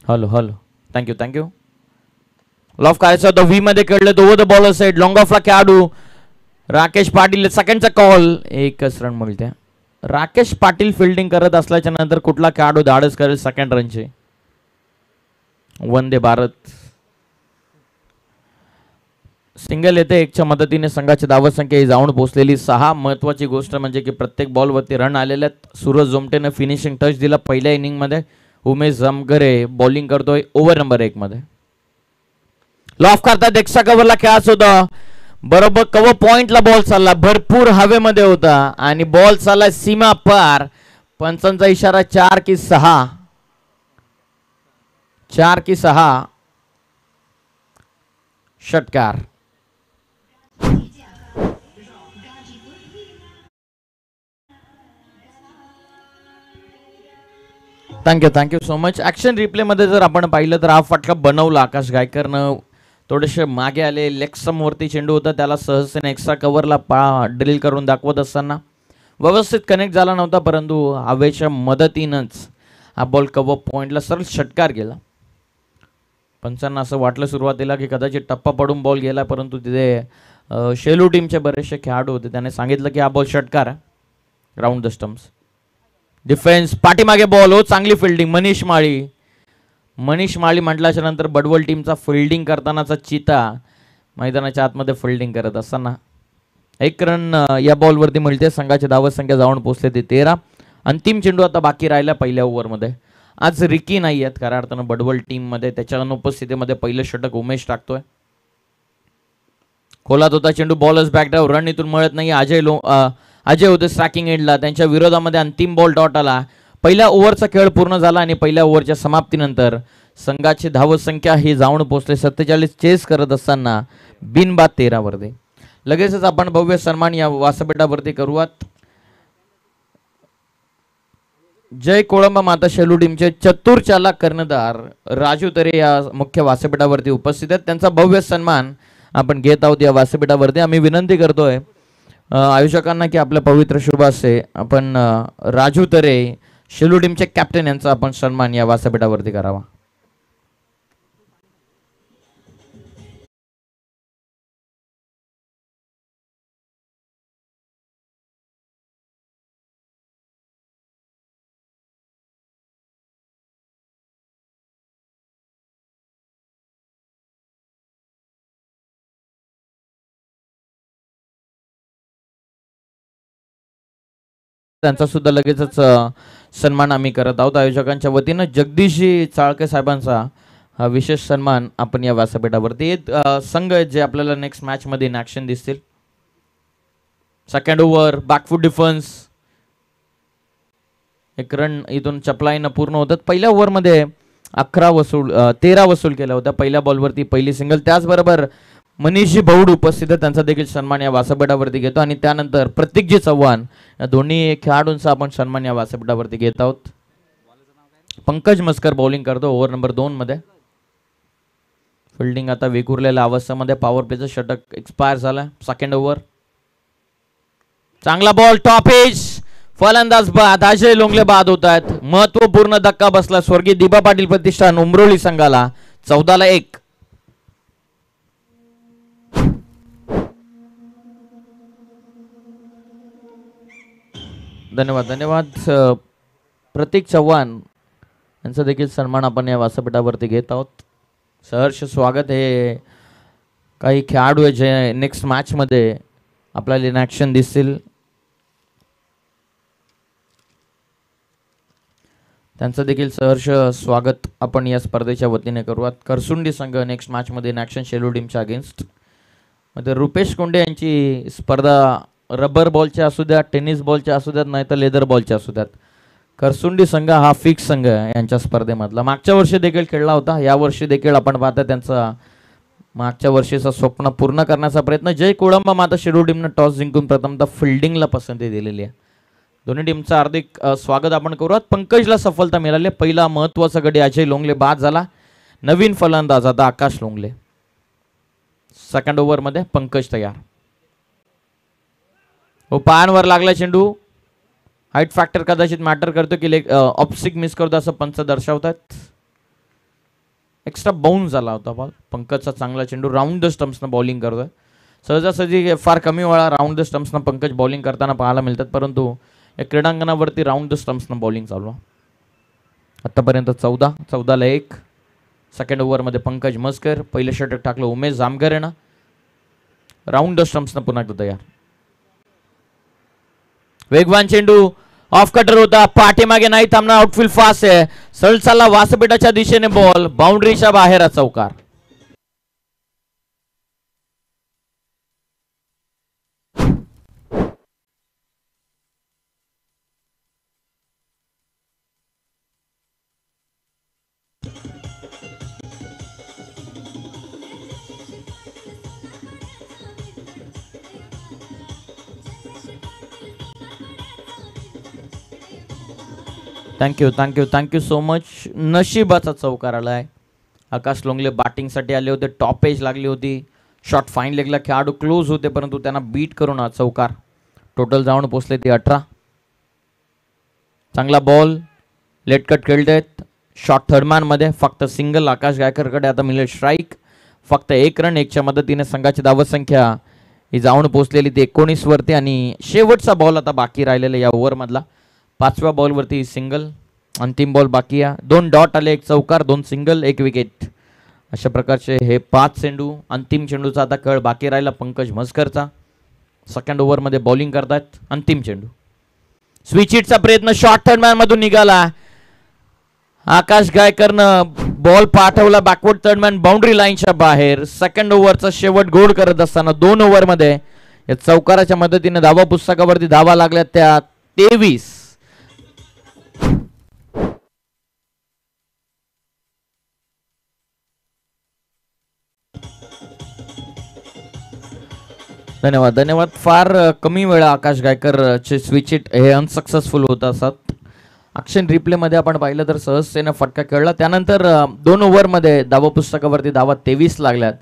Hello thank you. लॉफ करायचं होतं, व्ही मध्ये खेळलं over the bowler side. Long ऑफला खेळाडू राकेश पाटील, सेकंडचा कॉल, 1च रन मिळते. राकेश पाटील फिल्डिंग करत असल्याच्या नंतर कुठला खेळाडू धाडस करेल सेकंड रनचे. वंदे भारत. सिंगल येते 1च्या मदतीने संघाची धावत संख्या ही जाऊन पोहोचलेली 6. महत्वाची गोष्ट म्हणजे की प्रत्येक बॉलवरती रन आलेले आहेत. सूरज जोमटेने फिनिशिंग टच दिला पहिल्या इनिंग मध्ये. उमेश जामगरे बॉलिंग करतोय ओव्हर नंबर 1 मध्ये. लॉफ करतात एक्स्ट्रा कव्हरला खेळायचं होतं. बरोबर कव्हर पॉइंटला बॉल चालला, भरपूर हवेमध्ये होता आणि बॉल चालला सीमा पार. पंचांचा इशारा 4 की 6 षटकार. Thank you so much. ॲक्शन रिप्लेमध्ये जर आपण पाहिलं तर हा फटका बनवला आकाश गायकरनं. थोडेसे मागे आले, लेगस्टम्पवरती चेंडू होता, त्याला सहजतेने एक्स्ट्रा कव्हरला ड्रिल करून दाखवत असताना व्यवस्थित कनेक्ट झाला नव्हता, परंतु हवेच्या मदतीनंच हा बॉल कव्हर पॉईंटला सरळ षटकार गेला. पंचांना असं वाटलं सुरुवातीला की कदाचित टप्पा पडून बॉल गेला, परंतु तिथे शेलू टीमचे बरेचसे खेळाडू होते, त्याने सांगितलं की हा बॉल षटकार आहे. Round the stumps. डिफेन्स पाठीमागे बॉल. हो, चांगली फिल्डिंग. मनीष माळी म्हटल्याच्या नंतर भडवल टीमचा फिल्डिंग करतानाचा चिता मैदानाच्या आतमध्ये फिल्डिंग करत असताना 1 रन या बॉलवरती मिळते. संघाची धावत संख्या जाऊन पोहोचले ते 13. अंतिम चेंडू आता बाकी राहिला पहिल्या ओव्हरमध्ये. आज रिकी नाही आहेत खऱ्या अर्थानं बडवल टीममध्ये. त्याच्या अनुपस्थितीमध्ये पहिलं षटक उमेश टाकतोय. खोलात होता चेंडू, बॉलर्स बॅकडाऊन, रन इथून मिळत नाही. अजय होते स्ट्रायकिंग एंडला. त्यांच्या विरोधामध्ये अंतिम बॉल डॉट आला. पहिल्या ओव्हरचा खेळ पूर्ण झाला आणि पहिल्या ओव्हरच्या समाप्तीनंतर संघाची धावत संख्या ही जाऊन पोहोचले 47. चेस करत असताना बिनबाद 13 वरती. लगेचच आपण भव्य सन्मान या व्यासपीठावरती करूयात. जय कोळंबा माता शेलू टीमचे चतुर चालक कर्णधार राजू तरे या मुख्य व्यासपीठावरती उपस्थित आहेत. त्यांचा भव्य सन्मान आपण घेत आहोत या व्यासपीठावरती. आम्ही विनंती करतोय आयोजकांना की आपल्या पवित्र शुभ असते आपण राजू तरे शेलू टीमचे कॅप्टन यांचा आपण सन्मान या व्यासपीठावरती करावा. त्यांचा सुद्धा लगेचच सन्मान आम्ही करत आहोत आयोजकांच्या वतीनं. जगदीशजी चाळके साहेबांचा हा विशेष सन्मान आपण या व्यासपीठावरती. संघ आहेत जे आपल्याला नेक्स्ट मॅच मध्ये इन ऍक्शन दिसतील. Second over, back foot defence, 1 run इथून चपलाईनं पूर्ण होतात. पहिल्या ओव्हरमध्ये 13 वसूल केल्या होत्या. पहिल्या बॉलवरती पहिली सिंगल. त्याचबरोबर मनीषजी बौड उपस्थित आहे, त्यांचा देखील सन्मान या व्यासपीठावरती घेतो. आणि त्यानंतर प्रतीकजी चव्हाण या दोन्ही खेळाडूंचा आपण सन्मान या व्यासपीठावरती घेत आहोत. पंकज मस्कर बॉलिंग करतो ओव्हर नंबर 2 मध्ये. फिल्डिंग आता विखुरलेल्या अवस्थेमध्ये. पॉवर प्लेचं षटक एक्सपायर झाला. सेकंड ओव्हर, चांगला बॉल, टॉप एज, फलंदाज बाद, अजय लोंगले बाद होत आहेत. महत्वपूर्ण धक्का बसला स्वर्गीय दिबा पाटील प्रतिष्ठान उमरोळी संघाला. 14-1. धन्यवाद धन्यवाद. प्रतीक चव्हाण यांचा देखील सन्मान आपण या व्यासपीठावरती घेत आहोत. सहर्ष स्वागत. हे काही खेळाडू आहे जे नेक्स्ट मॅचमध्ये आपल्याला इन ॲक्शन दिसतील. त्यांचं देखील सहर्ष स्वागत आपण या स्पर्धेच्या वतीने करूयात. करसुंडी संघ नेक्स्ट मॅचमध्ये इन ॲक्शन शेलू टीमच्या अगेन्स्ट मध्ये. रुपेश कोंडे यांची स्पर्धा रबर बॉलच्या असू द्यात, टेनिस बॉलच्या असू द्यात, नाही तर लेदर बॉलच्या असू द्यात. करसुंडी संघ हा फिक्स संघ आहे यांच्या स्पर्धेमधला. मागच्या वर्षी देखील खेळला होता. या वर्षी देखील आपण पाहता त्यांचा मागच्या वर्षीचा स्वप्न पूर्ण करण्याचा प्रयत्न. जय कोळंबा माता शेलू टीमनं टॉस जिंकून प्रथमतः फिल्डिंगला पसंती दिलेली आहे. दोन्ही टीमचं हार्दिक स्वागत आपण करूयात. पंकजला सफलता मिळाली. पहिला महत्त्वाचा गडी अजय लोंगले बाद झाला. नवीन फलंदाज आता आकाश लोंगले. सेकंड ओव्हरमध्ये पंकज तयार. हो, पायांवर लागला चेंडू. हाईट फॅक्टर कदाचित मॅटर करतो की ऑप्सिक मिस करतो असं पंच दर्शवतात. एक्स्ट्रा बाउन्स झाला होता बॉल. पंकजचा चांगला चेंडू. राऊंड द स्टम्प्सनं बॉलिंग करतोय. सहजासहजी फार कमी वेळा राऊंड द स्टम्प्सनं पंकज बॉलिंग करताना पाहायला मिळतात, परंतु या क्रीडांगणावरती राऊंड द स्टम्प्सनं बॉलिंग चालू. आतापर्यंत 14-1. सेकंड ओव्हरमध्ये पंकज मस्कर. पहिलं षटक टाकलं उमेश जामगर यानं. राऊंड द स्टम्प्सनं पुन्हा एकदा तयार. वेगवान चेंडू, ऑफ कटर होता, पाठीमागे नाही थांबणार. आउटफील्ड फास्ट आहे. सळसाला व्यासपीठाच्या दिशेने बॉल, बाउंड्रीच्या बाहेर चौकार. Thank you so much. नशिबाचा चौकार आलाय. आकाश लोंगले बॅटिंगसाठी आले होते. टॉप एज लागली होती. शॉट फाईन लेगला खेळाडू क्लोज होते, परंतु त्यांना बीट करून हा चौकार. टोटल जाऊन पोचले ते 18. चांगला बॉल, लेट कट खेळतायत. शॉट थर्डमॅन मध्ये फक्त सिंगल. आकाश गायकरकडे आता मिळेल स्ट्राईक. फक्त 1 रन 1च्या मदतीने संघाची धावत संख्या ही जाऊन पोचलेली ती 19 वरती. आणि शेवटचा बॉल आता बाकी राहिलेला या ओव्हरमधला. 5व्या बॉलवरती सिंगल. अंतिम बॉल बाकी आहे. 2 डॉट आले, 1 चौकार, 2 सिंगल, 1 विकेट. अशा प्रकारचे हे 5 चेंडू. अंतिम चेंडूचा आता खेळ बाकी राहिला पंकज म्हसकरचा. सेकंड ओव्हरमध्ये बॉलिंग करतात. अंतिम चेंडू. स्विच हिटचा प्रयत्न शॉर्ट थर्ड मॅन मधून निघाला. आकाश गायकरनं बॉल पाठवला बॅकवर्ड थर्ड मॅन बाउंड्री लाईनच्या बाहेर. सेकंड ओव्हरचा शेवट गोड करत असताना 2 ओव्हरमध्ये या चौकाराच्या मदतीने धावा पुस्तकावरती धावा लागल्या त्या 23. धन्यवाद धन्यवाद. फार कमी वेळा आकाश गायकरचे स्विच हिट हे अनसक्सेसफुल होत असतात. ॲक्शन रिप्लेमध्ये आपण पाहिलं तर सहजतेने फटका खेळला. त्यानंतर 2 ओव्हरमध्ये धावा पुस्तकावरती धावा 23 लागल्यात.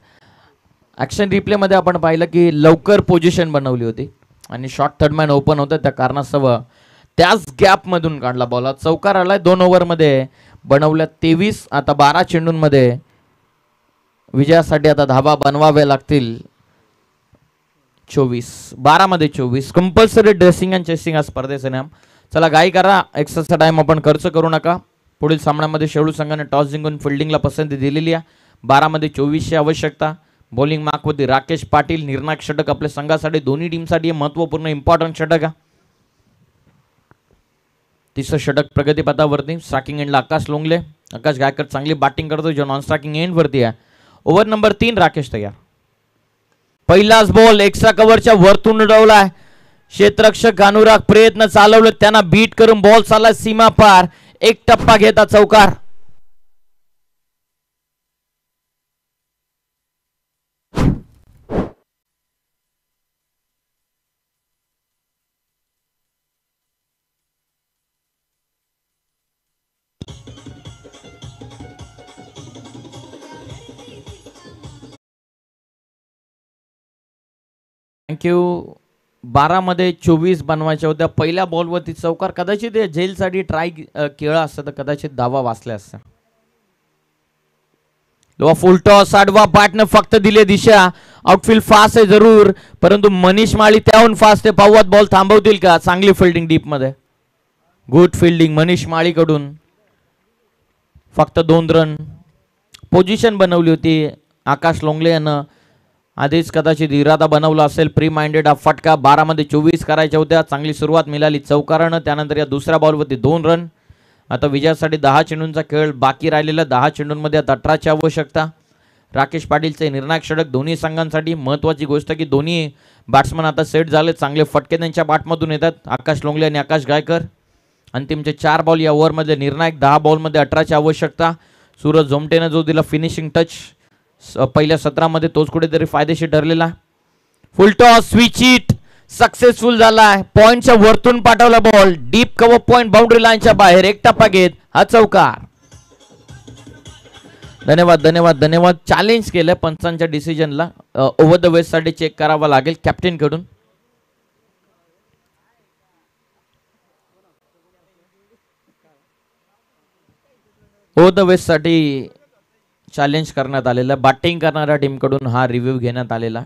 ॲक्शन रिप्लेमध्ये आपण पाहिलं की लवकर पोझिशन बनवली होती आणि शॉर्ट थर्ड मॅन ओपन होतं, त्या कारणास्तव त्याच गॅपमधून काढला बॉल. चौकार आलाय. 2 ओव्हरमध्ये बनवल्या 23. आता 12 चेंडूंमध्ये विजयासाठी आता धावा बनवाव्या लागतील 24. 12 मध्ये 24. कंपल्सरी ड्रेसिंग अँड चेसिंग हा स्पर्धेचा नियम. चला गाई करा. एक्स्ट्राचा टाइम आपण खर्च करू नका. पुढील सामन्यामध्ये शेळू संघाने टॉस जिंकून फिल्डिंगला पसंती दिलेली आहे. 12 मध्ये 24ची आवश्यकता. बॉलिंग मार्कवरती राकेश पाटील. निर्णायक षटक आपल्या संघासाठी दोन्ही टीमसाठी महत्त्वपूर्ण इम्पॉर्टंट षटक आहे. तिसरं षटक प्रगतीपथावरती. स्ट्रायकिंग एंडला आकाश लोंगले. आकाश गायकर चांगली बॅटिंग करतो जो नॉन स्ट्रायकिंग एंडवरती आहे. ओव्हर नंबर 3 राकेश तयार. पहिलाच बॉल एक्स्ट्रा कव्हरच्या वरतून उडवलाय. क्षेत्ररक्षक अनुराग प्रयत्न चालवले. त्यांना बीट करून बॉल चालला सीमा पार. एक टप्पा घेता चौकार. थँक्यू. 12 मध्ये 24 बनवायच्या होत्या. पहिल्या बॉलवरती चौकार. कदाचित जेलसाठी ट्राय केला असतं तर कदाचित धावा वाचल्या असत्या. लो फुल टॉस. आडवा बॅटने फक्त दिले दिशा. आउटफील्ड फास्ट आहे जरूर, परंतु मनीष माळी त्याहून फास्ट आहे. पाहुयात बॉल थांबवतील का. चांगली फिल्डिंग डीप मध्ये. गुड फिल्डिंग मनीष माळीकडून. फक्त 2 रन. पोझिशन बनवली होती आकाश लोंगले यानं. आधीच कदाचित इरादा बनवला असेल. प्री माइंडेड हा फटका. 12 मध्ये 24 करायच्या होत्या. चांगली सुरुवात मिळाली चौकारानं. त्यानंतर या दुसऱ्या बॉलवरती 2 रन. आता विजयासाठी 10 चेंडूंचा खेळ बाकी राहिलेला. 10 चेंडूंमध्ये आता 18ची आवश्यकता. राकेश पाटीलचे निर्णायक षटक दोन्ही संघांसाठी. महत्त्वाची गोष्ट की दोन्ही बॅट्समन आता सेट झाले. चांगले फटके त्यांच्या बॅटमधून येतात. आकाश लोंगले आणि आकाश गायकर. अंतिमचे 4 बॉल या ओव्हरमध्ये निर्णायक. 10 बॉलमध्ये 18ची आवश्यकता. सूरज झोमटेने जो दिला फिनिशिंग टच पहिल्या सत्रामध्ये तोच कुठेतरी फायदेशीर ठरलेला. फुल टॉस. स्विच हिट सक्सेसफुल झालाय. पॉइंटच्या वरतून पाठवला ball. Deep cover point boundary लाईनच्या बाहेर. एक टप्पा घेत हा चौकार. धन्यवाद धन्यवाद धन्यवाद. चॅलेंज केलं पंचांच्या डिसिजनला. ओव्हर द वेस्ट साठी चेक करावा लागेल कॅप्टन कडून. ओव्हर द वेस्ट साठी चॅलेंज करण्यात आलेला. बॅटिंग करणाऱ्या टीमकडून हा रिव्ह्यू घेण्यात आलेला.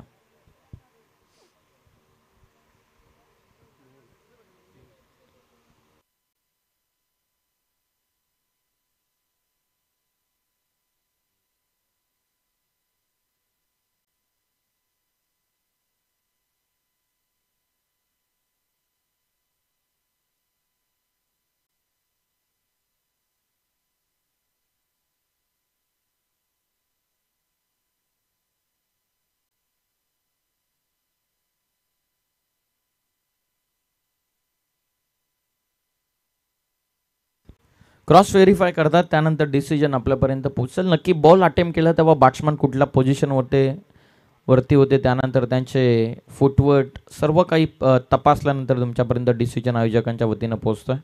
क्रॉस व्हेरीफाय करतात. त्यानंतर डिसिजन आपल्यापर्यंत पोहोचेल. नक्की बॉल अटेम्प्ट केला तेव्हा बॅट्समन कुठल्या पोझिशन वरती होते, त्यानंतर त्यांचे फुटवर्क सर्व काही तपासल्यानंतर तुमच्यापर्यंत डिसिजन आयोजकांच्या वतीनं पोहोचतोय.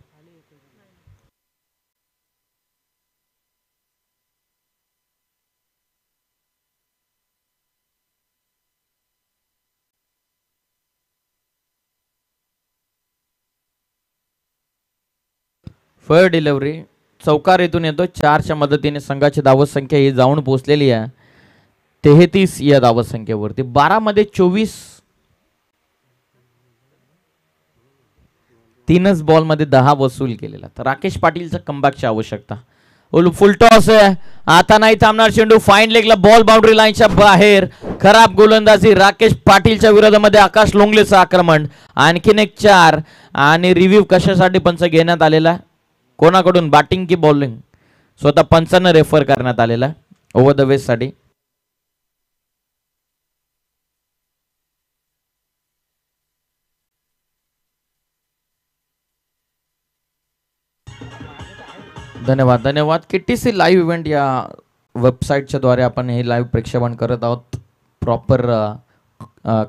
फळ डिलिव्हरी. चौकार इथून येतो. 4च्या मदतीने संघाची धावत संख्या ही जाऊन पोहोचलेली आहे 33 या धावत संख्येवरती. 12 मध्ये 24. 3च बॉल मध्ये 10 वसूल केलेला. तर राकेश पाटीलचा कमबॅकची आवश्यकता. फुल टॉस आहे, आता नाही थांबणार चेंडू, फाईन लेगला बॉल बाउंड्री लाईनच्या बाहेर. खराब गोलंदाजी राकेश पाटीलच्या विरोधामध्ये आकाश लोंगलेचं आक्रमण. आणखीन एक 4 आणि रिव्ह्यू कशासाठी पंच घेण्यात आलेला, कोणाकडून, बॅटिंग की बॉलिंग, स्वतः पंचांना रेफर करण्यात आलेला ओव्हर द वेस्ट साठी. धन्यवाद धन्यवाद. KTC लाईव्ह इव्हेंट या वेबसाईटच्या द्वारे आपण हे लाईव्ह प्रेक्षेपण करत आहोत. प्रॉपर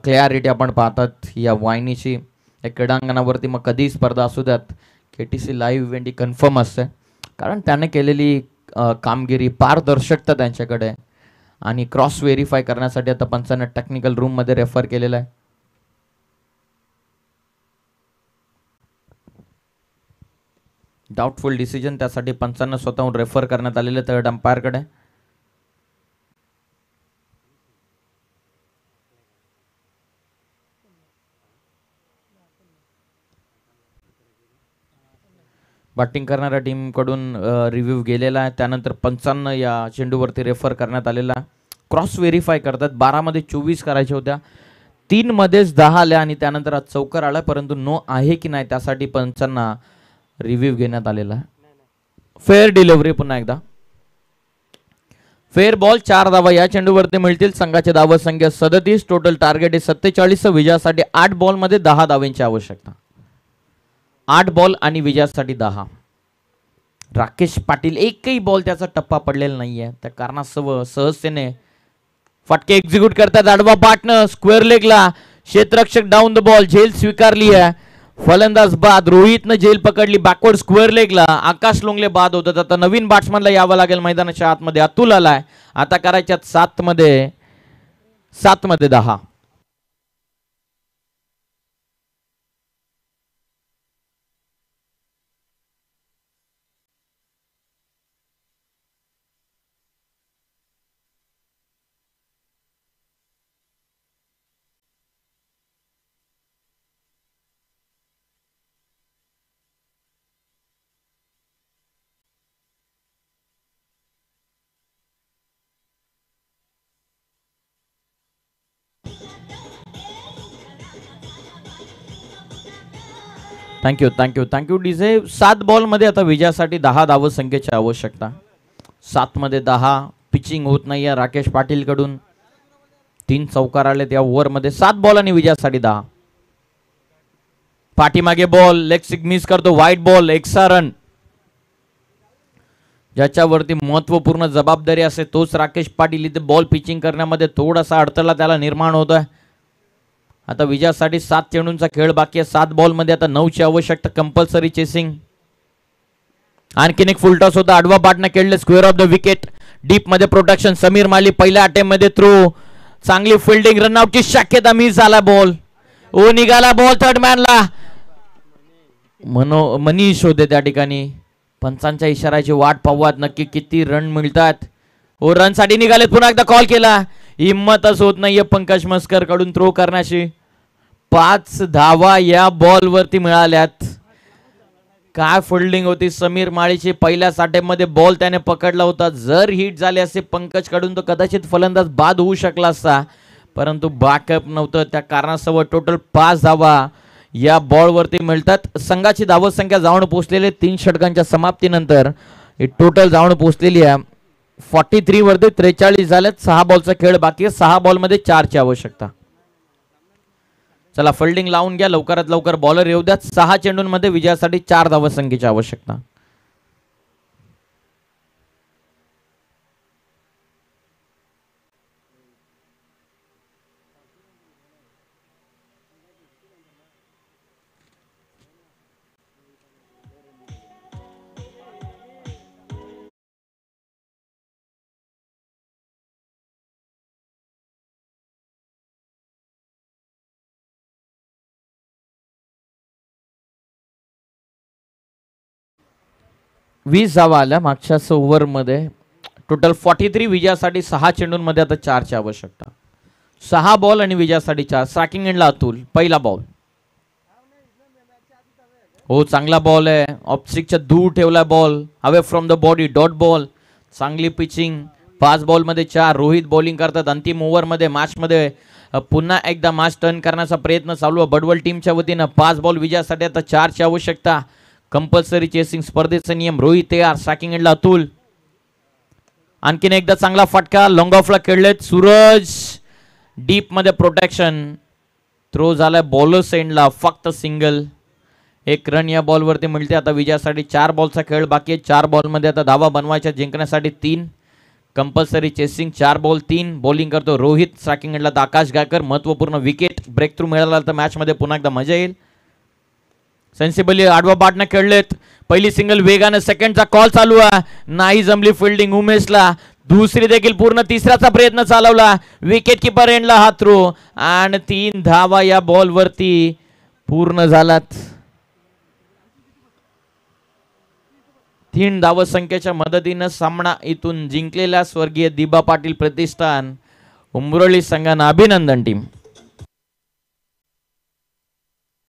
क्लॅरिटी आपण पाहतात या वाहिनीची या क्रीडांगणावरती. मग कधीही स्पर्धा असू द्यात, KTC लाईव्ह इव्हेंट ही कन्फर्म असते, कारण त्याने केलेली कामगिरी, पारदर्शकता त्यांच्याकडे, आणि क्रॉस व्हेरीफाय करण्यासाठी आता पंचांना टेक्निकल रूममध्ये रेफर केलेलं आहे. डाऊटफुल डिसिजन, त्यासाठी पंचांना स्वतःहून रेफर करण्यात आलेले थर्ड अंपायरकडे. बॅटिंग करणाऱ्या टीमकडून रिव्ह्यू गेलेला आहे, त्यानंतर पंचांना या चेंडूवरती रेफर करण्यात आलेला. क्रॉस व्हेरीफाय करतात. 12 मध्ये 24 करायच्या होत्या, 3 मध्येच 10 आल्या आणि त्यानंतर आज चौकार आला, परंतु नो आहे की नाही त्यासाठी पंचांना रिव्ह्यू घेण्यात आलेला. फेअर डिलिव्हरी, पुन्हा एकदा फेअर बॉल. 4 धावा या चेंडूवरती मिळतील. संघाचे धावा संख्या 37, टोटल टार्गेट आहे 47. विजयासाठी 8 बॉल मध्ये 10 धावांची आवश्यकता. 8 बॉल आणि विजयासाठी 10. राकेश पाटील एकही बॉल त्याचा टप्पा पडलेला नाहीये, त्या कारणास्तव सहजतेने फटके एक्झिक्यूट करतात. आडवा पार्टनर स्क्वेअर लेगला, क्षेत्ररक्षक डाऊन द बॉल, झेल स्वीकारली आहे. फलंदाज बाद, रोहितनं झेल पकडली बॅकवर्ड स्क्वेअर लेगला. आकाश लोंगले बाद होतात. आता नवीन बॅट्समनला यावं लागेल मैदानाच्या आतमध्ये. अतुल आलाय. आता करायच्यात 7 मध्ये 10. Thank you thank you thank you DJ. 7 ball मध्ये आता विजयासाठी 10 धाव संख्येची आवश्यकता. 7 मध्ये 10. पिचिंग होत नाहीये राकेश पाटील कडून. 3 चौकार आले त्या ओव्हर मध्ये. 7 बॉल आणि विजयासाठी 10. पाठीमागे बॉल, लेग सिग मिस करतो. White ball, extra run. ज्याच्यावरती महत्वपूर्ण जबाबदारी असते तोच राकेश पाटील इथे बॉल पिचिंग करण्यामध्ये थोडासा अडथळा त्याला निर्माण होतोय. आता विजयासाठी 7 चेंडूंचा खेळ बाकी आहे. 7 बॉल मध्ये आता 9ची आवश्यकता. Compulsory chasing. आणखीन एक फुल टॉस होता. आडवा पाटनं खेळले square of the wicket. Deep मध्ये प्रोटेक्शन. समीर माली पहिल्या अटेम्प्ट मध्ये थ्रो. चांगली फिल्डिंग. रनआउटची शक्यता. मिस झाला बॉल. ओ निघाला बॉल थर्ड मॅनला. मनीष होते त्या ठिकाणी. पंचांच्या इशाऱ्याची वाट पाहूयात नक्की किती रन मिळतात. ओ रन साठी निघाले. पुन्हा एकदा कॉल केला. हिम्मतच होत नाहीये पंकज मस्कर कडून थ्रो करण्याची. 5 धावा या बॉल वरती मिळाल्यात. काय फिल्डिंग होती समीर माळीची. पहिल्या साठेमध्ये बॉल त्याने पकडला होता. जर हिट झाले असते पंकज कडून तर कदाचित फलंदाज बाद होऊ शकला असता, परंतु बॅकअप नव्हतं. त्या कारणास्तव टोटल 5 धावा या बॉल वरती मिळतात. संघाची धावत संख्या जाऊन पोहोचलेली 3 षटकांच्या समाप्तीनंतर टोटल जाऊन पोहोचलेली आहे 43 वरती. 43 झालेत. 6 बॉलचा खेळ बाकी आहे. 6 बॉल मध्ये 4ची आवश्यकता. चला फिल्डिंग लावून घ्या. लवकरात लवकर बॉलर येऊ द्यात. 6 चेंडूंमध्ये विजयासाठी 4 धावत संख्येची आवश्यकता. वीस धावा आल्या मागच्याच ओव्हर मध्ये. टोटल 43. विजयासाठी 6 चेंडूंमध्ये आता 4ची आवश्यकता. 6 बॉल आणि विजयासाठी 4. स्ट्रायकिंग एंडला अतुल. पहिला बॉल. हो चांगला बॉल आहे, ऑप्स्टिकच्या दूर ठेवला ball, away from the body, dot ball, चांगली पिचिंग. 5 बॉलमध्ये 4. रोहित बॉलिंग करतात. अंतिम ओव्हरमध्ये मॅचमध्ये पुन्हा एकदा मॅच टर्न करण्याचा प्रयत्न चालू आहे बडवल टीमच्या वतीनं. 5 बॉल विजयासाठी आता 4ची आवश्यकता. कंपल्सरी चेसिंग स्पर्धेचा नियम. रोहित तयार, स्ट्रायकिंग एंडला अतुल. आणखीन एकदा चांगला फटका, लॉंग ऑफला खेळलेत सूरज, डीप मध्ये प्रोटेक्शन. थ्रो झालाय बॉलर एंडला, फक्त सिंगल. 1 रन या बॉलवरती मिळते आता विजयासाठी. 4 बॉलचा खेळ बाकी आहे. 4 बॉलमध्ये आता धावा बनवायच्या जिंकण्यासाठी 3. Compulsory chasing. 4 बॉल 3. बॉलिंग करतो रोहित, स्ट्रायकिंग एंडला आकाश गायकर. महत्वपूर्ण विकेट ब्रेक थ्रू मिळाला तर मॅचमध्ये पुन्हा एकदा मजा येईल. सेन्सिबली आडवा बाटनं खेळलेत. पहिली सिंगल वेगानं, सेकंडचा कॉल चालू आहे, नाही जमली फिल्डिंग उमेशला. दुसरी देखील पूर्ण, तिसऱ्याचा प्रयत्न चालवला, विकेट किपर एंडला हा थ्रो आणि 3 धावा या बॉलवरती पूर्ण झालात. 3 धावसंख्येच्या मदतीनं सामना इथून जिंकलेला स्वर्गीय दिबा पाटील प्रतिष्ठान उमरोळी संघानं अभिनंदन टीम.